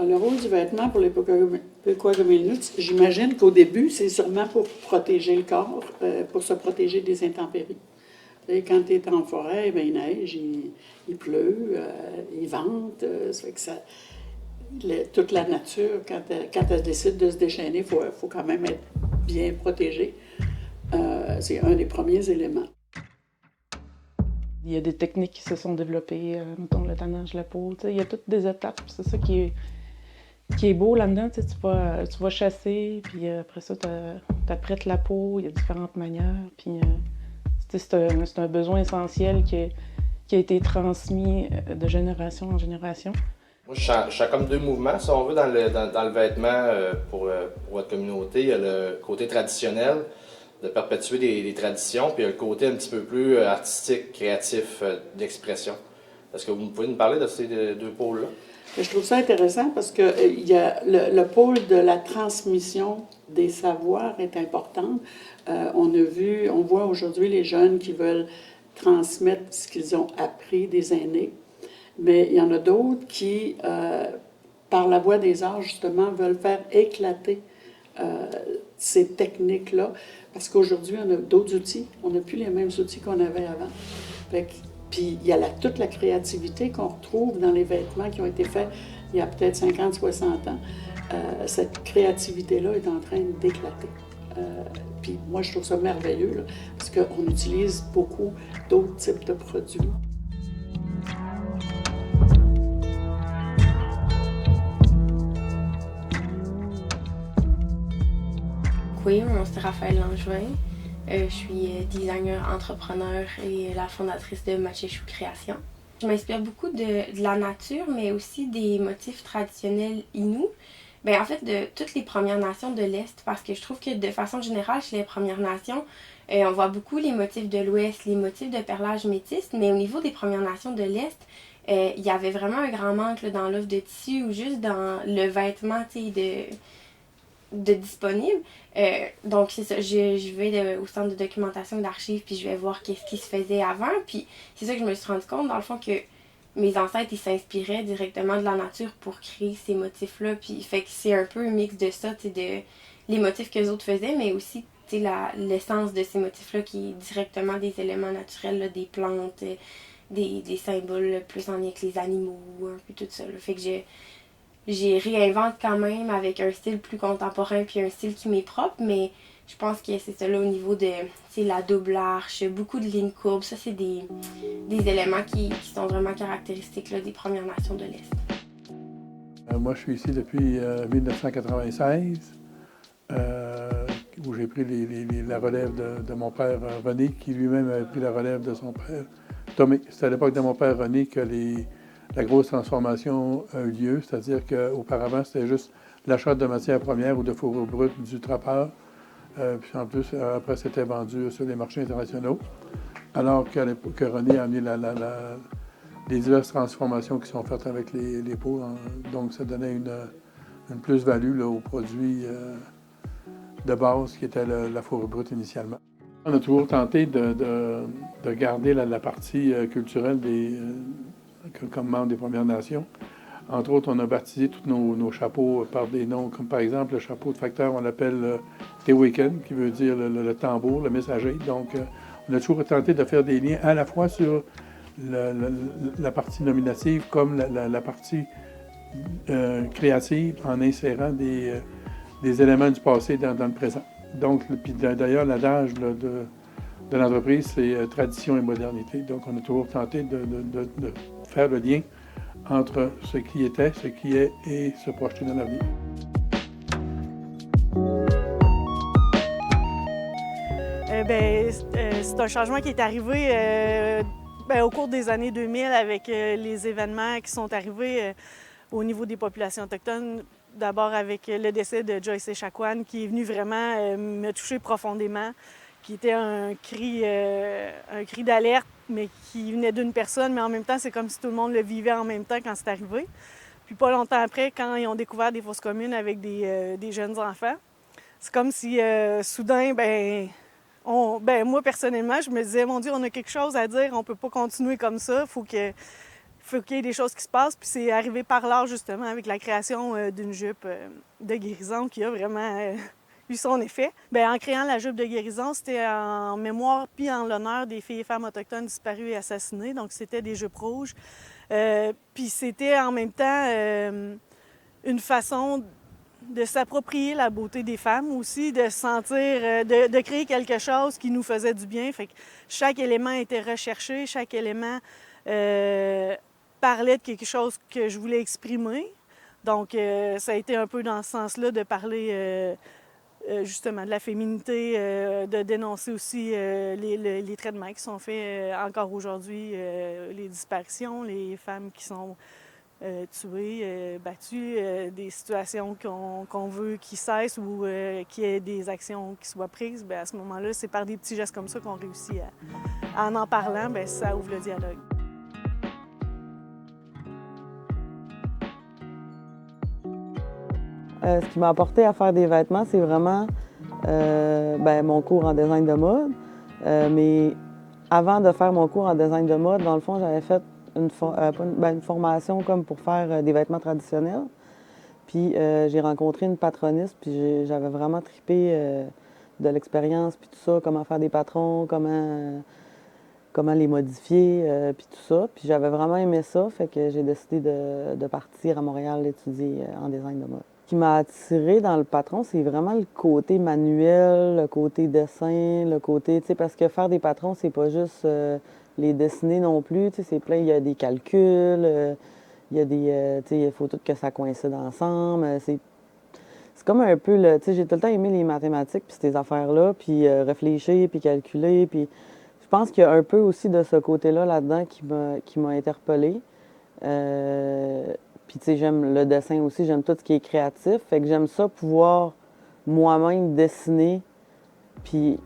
le rôle du vêtement pour les Pequawamilnuts, j'imagine qu'au début, c'est sûrement pour protéger le corps, pour se protéger des intempéries. Et quand tu es en forêt, ben, il neige, il pleut, il vente. Ça fait que ça, toute la nature, quand elle décide de se déchaîner, il faut quand même être bien protégé. C'est un des premiers éléments. Il y a des techniques qui se sont développées, mettons le tannage de la peau. Il y a toutes des étapes. C'est ça qui est beau là-dedans. Tu vas chasser, puis après ça, tu apprêtes la peau. Il y a différentes manières. Puis c'est un besoin essentiel qui a été transmis de génération en génération. Moi, je sens comme deux mouvements, si on veut, dans le vêtement pour votre communauté. Il y a le côté traditionnel, de perpétuer des traditions, puis il y a le côté un petit peu plus artistique, créatif, d'expression. Est-ce que vous pouvez nous parler de ces deux pôles-là? Je trouve ça intéressant parce que il y a le pôle de la transmission des savoirs est important. On voit aujourd'hui les jeunes qui veulent transmettre ce qu'ils ont appris des aînés, mais il y en a d'autres qui, par la voie des arts, justement, veulent faire éclater ces techniques-là, parce qu'aujourd'hui, on a d'autres outils. On n'a plus les mêmes outils qu'on avait avant. Puis il y a toute la créativité qu'on retrouve dans les vêtements qui ont été faits il y a peut-être 50, 60 ans. Cette créativité-là est en train d'éclater. Puis moi, je trouve ça merveilleux, là, parce qu'on utilise beaucoup d'autres types de produits. Oui, mon nom c'est Raphaël Langevin. Je suis designer, entrepreneur et la fondatrice de Matchechou Création. Je m'inspire beaucoup de la nature, mais aussi des motifs traditionnels Inuits. En fait, de toutes les Premières Nations de l'Est, parce que je trouve que de façon générale, chez les Premières Nations, on voit beaucoup les motifs de l'Ouest, les motifs de perlage métis, mais au niveau des Premières Nations de l'Est, il y avait vraiment un grand manque là, dans l'offre de tissu ou juste dans le vêtement de disponible. Donc c'est ça, je vais au centre de documentation et d'archives, puis je vais voir qu'est-ce qui se faisait avant, puis c'est ça que je me suis rendu compte, dans le fond, que mes ancêtres, ils s'inspiraient directement de la nature pour créer ces motifs-là, puis fait que c'est un peu un mix de ça, de les motifs que les autres faisaient, mais aussi l'essence de ces motifs-là qui est directement des éléments naturels, là, des plantes, des symboles là, plus en lien avec les animaux, un peu tout ça. Là. Fait que j'ai réinvente quand même avec un style plus contemporain puis un style qui m'est propre, mais je pense que c'est ça là au niveau de la double arche, beaucoup de lignes courbes, ça c'est des éléments qui sont vraiment caractéristiques là, des Premières Nations de l'Est. Moi je suis ici depuis 1996, où j'ai pris la relève de mon père René, qui lui-même avait pris la relève de son père Tomé. C'est à l'époque de mon père René que la grosse transformation a eu lieu, c'est-à-dire qu'auparavant, c'était juste l'achat de matières premières ou de fourrure brute du trappeur. Puis en plus, après, c'était vendu sur les marchés internationaux. Alors que René a amené les diverses transformations qui sont faites avec les peaux. Donc, ça donnait une plus-value aux produits de base qui était la fourrure brute initialement. On a toujours tenté de garder la partie culturelle comme membre des Premières Nations. Entre autres, on a baptisé tous nos chapeaux par des noms, comme par exemple le chapeau de facteur, on l'appelle Tewiken, qui veut dire le tambour, le messager. Donc, on a toujours tenté de faire des liens à la fois sur la partie nominative comme la partie créative, en insérant des éléments du passé dans le présent. Donc, puis d'ailleurs, l'adage de l'entreprise, c'est tradition et modernité. Donc, on a toujours tenté de faire le lien entre ce qui était, ce qui est et se projeter dans l'avenir. C'est un changement qui est arrivé au cours des années 2000 avec les événements qui sont arrivés au niveau des populations autochtones. D'abord avec le décès de Joyce Echaquan, qui est venu vraiment me toucher profondément, qui était un cri d'alerte, mais qui venait d'une personne, mais en même temps, c'est comme si tout le monde le vivait en même temps quand c'est arrivé. Puis pas longtemps après, quand ils ont découvert des fosses communes avec des jeunes enfants, c'est comme si soudain, moi personnellement, je me disais, mon Dieu, on a quelque chose à dire, on peut pas continuer comme ça, faut faut qu'il y ait des choses qui se passent. Puis c'est arrivé par l'art, justement, avec la création d'une jupe de guérison qui a vraiment eu son effet. Bien, en créant la jupe de guérison, c'était en mémoire puis en l'honneur des filles et femmes autochtones disparues et assassinées. Donc, c'était des jupes rouges. Puis c'était en même temps une façon de s'approprier la beauté des femmes aussi, de sentir, de créer quelque chose qui nous faisait du bien. Fait que chaque élément était recherché, chaque élément parlait de quelque chose que je voulais exprimer. Donc, ça a été un peu dans ce sens-là de parler justement de la féminité, de dénoncer aussi les traitements qui sont faits encore aujourd'hui, les disparitions, les femmes qui sont tuées, battues, des situations qu'on veut qui cessent ou qu'il y ait des actions qui soient prises. Bien, à ce moment-là, c'est par des petits gestes comme ça qu'on réussit en parlant, bien, ça ouvre le dialogue. Ce qui m'a apporté à faire des vêtements, c'est vraiment mon cours en design de mode. Mais avant de faire mon cours en design de mode, dans le fond, j'avais fait une formation comme pour faire des vêtements traditionnels. Puis j'ai rencontré une patroniste, puis j'avais vraiment trippé de l'expérience, puis tout ça, comment faire des patrons, comment les modifier, puis tout ça. Puis j'avais vraiment aimé ça, fait que j'ai décidé de partir à Montréal étudier en design de mode. Ce qui m'a attirée dans le patron, c'est vraiment le côté manuel, le côté dessin, le côté, tu sais, parce que faire des patrons, c'est pas juste les dessiner non plus, tu sais, c'est plein, il y a des calculs, il y a des, tu sais, il faut tout que ça coïncide ensemble, c'est comme un peu, tu sais, j'ai tout le temps aimé les mathématiques, puis ces affaires-là, puis réfléchir, puis calculer, puis je pense qu'il y a un peu aussi de ce côté-là là-dedans qui m'a interpellée. Puis, tu sais, j'aime le dessin aussi, j'aime tout ce qui est créatif. Fait que j'aime ça pouvoir moi-même dessiner, puis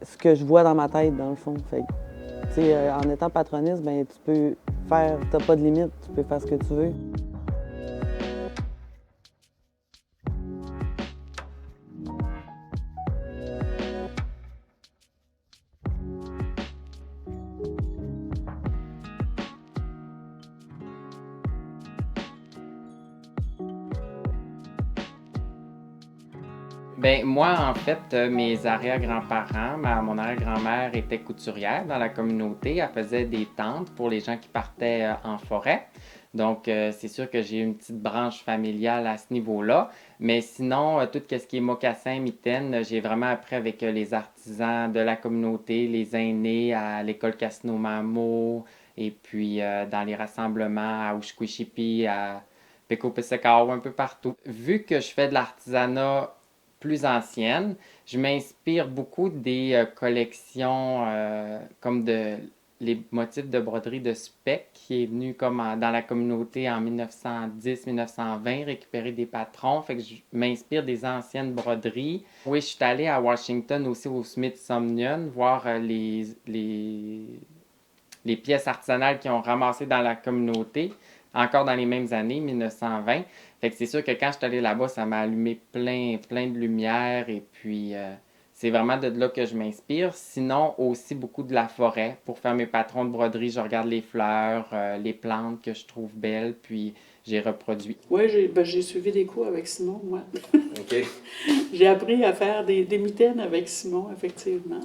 ce que je vois dans ma tête, dans le fond. Fait que, tu sais, en étant patroniste, ben tu peux faire, t'as pas de limite, tu peux faire ce que tu veux. Ben moi, en fait, mes arrière-grands-parents, mon arrière-grand-mère était couturière dans la communauté. Elle faisait des tentes pour les gens qui partaient en forêt. Donc, c'est sûr que j'ai une petite branche familiale à ce niveau-là. Mais sinon, tout ce qui est mocassin, mitaine, j'ai vraiment appris avec les artisans de la communauté, les aînés à l'école Casino-Mamo, et puis dans les rassemblements à Oushkouichipi, à Peko-Pessekao, un peu partout. Vu que je fais de l'artisanat plus ancienne, je m'inspire beaucoup des collections comme les motifs de broderie de Speck qui est venu comme dans la communauté en 1910-1920 récupérer des patrons. Fait que je m'inspire des anciennes broderies. Oui, je suis allée à Washington aussi au Smithsonian voir les pièces artisanales qu'ils ont ramassées dans la communauté, encore dans les mêmes années, 1920. Fait que c'est sûr que quand je suis allée là-bas, ça m'a allumé plein de lumière et puis c'est vraiment de là que je m'inspire. Sinon, aussi beaucoup de la forêt. Pour faire mes patrons de broderie, je regarde les fleurs, les plantes que je trouve belles, puis j'ai reproduit. Oui, j'ai suivi des cours avec Simon, moi. OK. J'ai appris à faire des mitaines avec Simon, effectivement.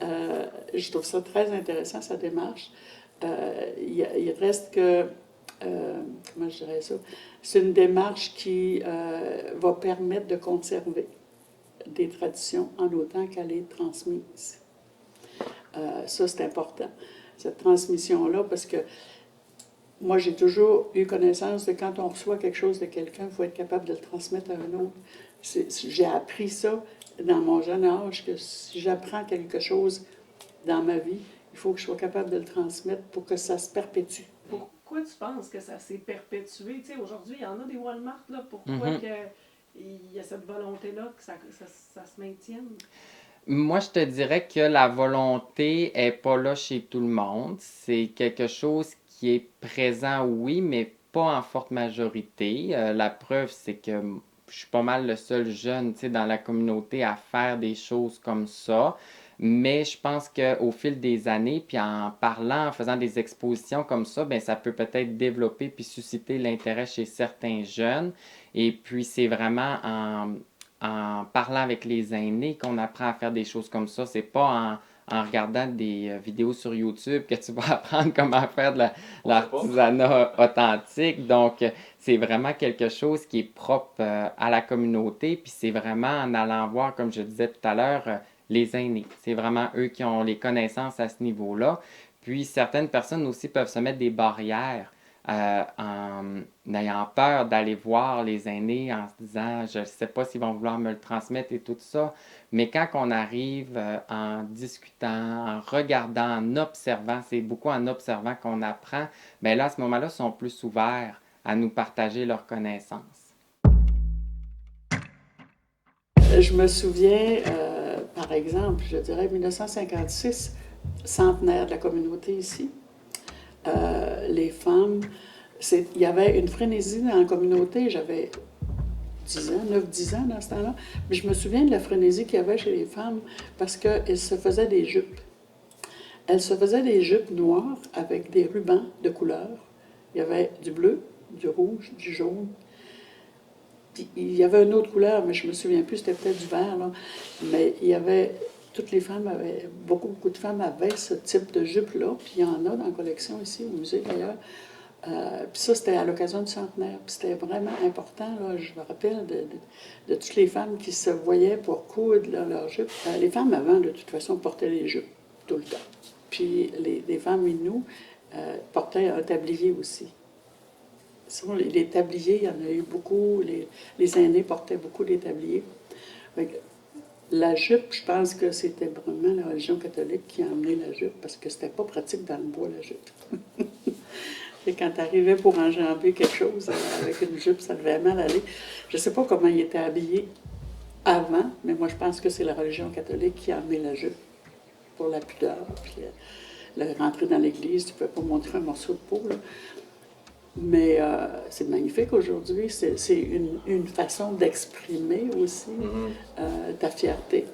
Je trouve ça très intéressant, sa démarche. Il reste que... comment je dirais ça? C'est une démarche qui va permettre de conserver des traditions en autant qu'elle est transmise. Ça, c'est important, cette transmission-là, parce que moi, j'ai toujours eu connaissance de quand on reçoit quelque chose de quelqu'un, il faut être capable de le transmettre à un autre. J'ai appris ça dans mon jeune âge, que si j'apprends quelque chose dans ma vie, il faut que je sois capable de le transmettre pour que ça se perpétue. Pourquoi tu penses que ça s'est perpétué? Tu sais, aujourd'hui, il y en a des Walmart, là. Pourquoi il y a cette volonté-là que ça se maintienne? Moi, je te dirais que la volonté n'est pas là chez tout le monde. C'est quelque chose qui est présent, oui, mais pas en forte majorité. La preuve, c'est que je suis pas mal le seul jeune, tu sais, dans la communauté à faire des choses comme ça. Mais je pense qu'au fil des années, puis en parlant, en faisant des expositions comme ça, ben ça peut peut-être développer puis susciter l'intérêt chez certains jeunes. Et puis c'est vraiment en parlant avec les aînés qu'on apprend à faire des choses comme ça. C'est pas en regardant des vidéos sur YouTube que tu vas apprendre comment faire de l'artisanat authentique. Donc, c'est vraiment quelque chose qui est propre à la communauté. Puis c'est vraiment en allant voir, comme je disais tout à l'heure, les aînés. C'est vraiment eux qui ont les connaissances à ce niveau-là. Puis certaines personnes aussi peuvent se mettre des barrières en ayant peur d'aller voir les aînés en se disant « je ne sais pas s'ils vont vouloir me le transmettre et tout ça ». Mais quand on arrive en discutant, en regardant, en observant, c'est beaucoup en observant qu'on apprend, bien là, à ce moment-là, ils sont plus ouverts à nous partager leurs connaissances. Je me souviens, par exemple, je dirais 1956, centenaire de la communauté ici. Les femmes, il y avait une frénésie dans la communauté. J'avais 9-10 ans dans ce temps-là. Mais je me souviens de la frénésie qu'il y avait chez les femmes parce qu'elles se faisaient des jupes. Elles se faisaient des jupes noires avec des rubans de couleur. Il y avait du bleu, du rouge, du jaune. Puis, il y avait une autre couleur, mais je ne me souviens plus, c'était peut-être du vert, là. Mais il y avait... Toutes les femmes avaient... Beaucoup de femmes avaient ce type de jupe-là. Puis il y en a dans la collection ici, au musée d'ailleurs. Puis ça, c'était à l'occasion du centenaire. Puis c'était vraiment important, là. Je me rappelle de toutes les femmes qui se voyaient pour coudre leur jupe. Les femmes avant, de toute façon, portaient les jupes tout le temps. Puis les femmes Innu portaient un tablier aussi. Sinon, les tabliers, il y en a eu beaucoup. Les aînés portaient beaucoup des tabliers. La jupe, je pense que c'était vraiment la religion catholique qui a amené la jupe, parce que c'était pas pratique dans le bois, la jupe. Et quand tu arrivais pour enjamber quelque chose avec une jupe, ça devait mal aller. Je ne sais pas comment ils étaient habillés avant, mais moi, je pense que c'est la religion catholique qui a amené la jupe pour la pudeur. Puis, rentrer dans l'église, tu ne pouvais pas montrer un morceau de peau, là. Mais c'est magnifique aujourd'hui. C'est une façon d'exprimer aussi ta fierté.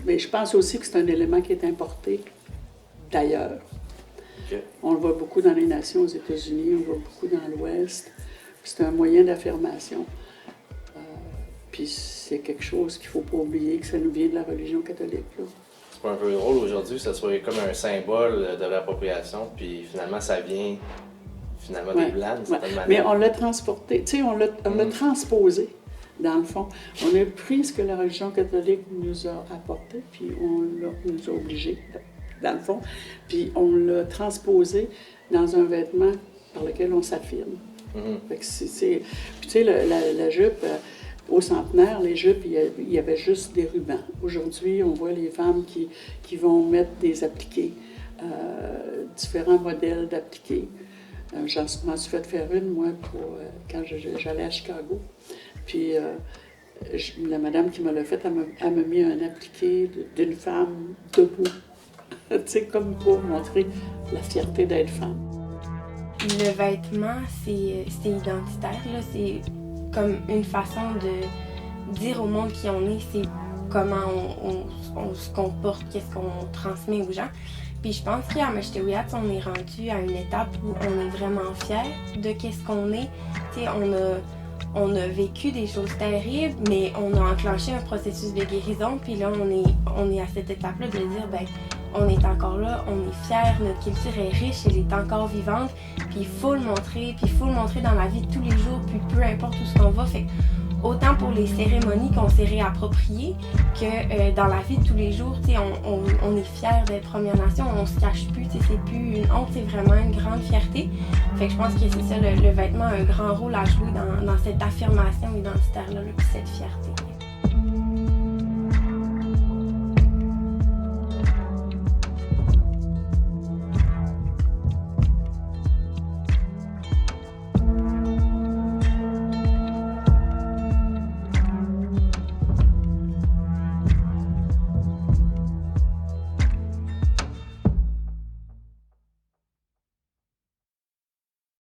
Mais je pense aussi que c'est un élément qui est importé d'ailleurs. Okay. On le voit beaucoup dans les nations aux États-Unis, on le voit beaucoup dans l'Ouest. C'est un moyen d'affirmation. Puis c'est quelque chose qu'il ne faut pas oublier, que ça nous vient de la religion catholique, là. C'est pas un peu drôle aujourd'hui que ça soit comme un symbole de l'appropriation, puis finalement ça vient des Blancs, d'une certaine manière. Mais on l'a transporté, tu sais, on l'a transposé, dans le fond. On a pris ce que la religion catholique nous a apporté, puis nous a obligés, dans le fond, puis on l'a transposé dans un vêtement par lequel on s'affirme. Fait que puis tu sais, la jupe... Au centenaire, les jupes, il y avait juste des rubans. Aujourd'hui, on voit les femmes qui vont mettre des appliqués, différents modèles d'appliqués. J'en m'en suis fait faire une, moi, quand j'allais à Chicago. Puis la madame qui me l'a fait, elle m'a mis un appliqué d'une femme debout. Tu sais, comme pour montrer la fierté d'être femme. Le vêtement, c'est identitaire, là. C'est comme une façon de dire au monde qui on est, c'est comment on se comporte, qu'est-ce qu'on transmet aux gens. Puis je pense qu'à Meshtewiyat, on est rendu à une étape où on est vraiment fiers de qu'est-ce qu'on est. T'sais, on a vécu des choses terribles, mais on a enclenché un processus de guérison. Puis là, on est à cette étape-là de dire, ben, on est encore là, on est fiers, notre culture est riche, elle est encore vivante, puis il faut le montrer, dans la vie de tous les jours, puis peu importe où ce qu'on va. Fait autant pour les cérémonies qu'on s'est réappropriées que dans la vie de tous les jours, on est fiers d'être Première Nation, on se cache plus, c'est plus une honte, c'est vraiment une grande fierté. Fait que je pense que c'est ça, le vêtement a un grand rôle à jouer dans cette affirmation identitaire-là, puis cette fierté.